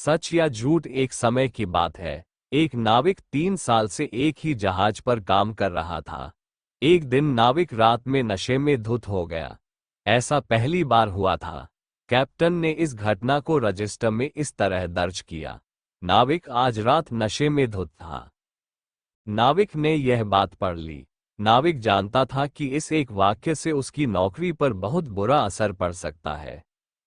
सच या झूठ। एक समय की बात है। एक नाविक 3 साल से एक ही जहाज पर काम कर रहा था। एक दिन नाविक रात में नशे में धुत हो गया। ऐसा पहली बार हुआ था। कैप्टन ने इस घटना को रजिस्टर में इस तरह दर्ज किया: नाविक आज रात नशे में धुत था। नाविक ने यह बात पढ़ ली। नाविक जानता था कि इस एक वाक्य से उसकी नौकरी पर बहुत बुरा असर पड़ सकता है।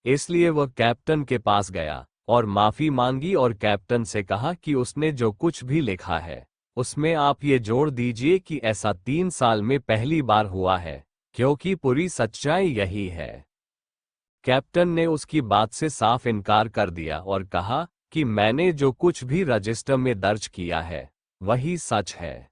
इसलिए वह कैप्टन के पास गया और माफी मांगी और कैप्टन से कहा कि उसने जो कुछ भी लिखा है उसमें आप ये जोड़ दीजिए कि ऐसा 3 साल में पहली बार हुआ है, क्योंकि पूरी सच्चाई यही है। कैप्टन ने उसकी बात से साफ इनकार कर दिया और कहा कि मैंने जो कुछ भी रजिस्टर में दर्ज किया है वही सच है।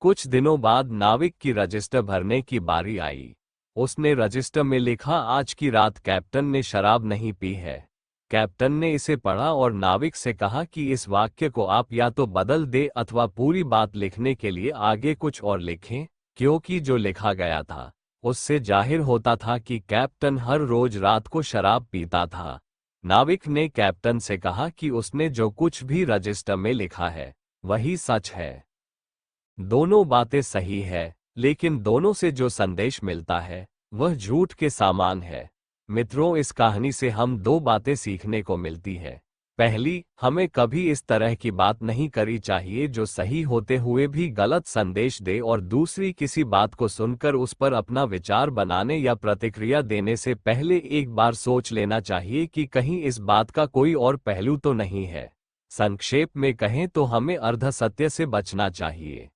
कुछ दिनों बाद नाविक की रजिस्टर भरने की बारी आई। उसने रजिस्टर में लिखा, आज की रात कैप्टन ने शराब नहीं पी है। कैप्टन ने इसे पढ़ा और नाविक से कहा कि इस वाक्य को आप या तो बदल दे अथवा पूरी बात लिखने के लिए आगे कुछ और लिखें, क्योंकि जो लिखा गया था उससे जाहिर होता था कि कैप्टन हर रोज रात को शराब पीता था। नाविक ने कैप्टन से कहा कि उसने जो कुछ भी रजिस्टर में लिखा है वही सच है। दोनों बातें सही है, लेकिन दोनों से जो संदेश मिलता है वह झूठ के समान है। मित्रों, इस कहानी से हम दो बातें सीखने को मिलती है। पहली, हमें कभी इस तरह की बात नहीं करनी चाहिए जो सही होते हुए भी गलत संदेश दे, और दूसरी, किसी बात को सुनकर उस पर अपना विचार बनाने या प्रतिक्रिया देने से पहले एक बार सोच लेना चाहिए कि कहीं इस बात का कोई और पहलू तो नहीं है। संक्षेप में कहें तो हमें अर्ध सत्य से बचना चाहिए।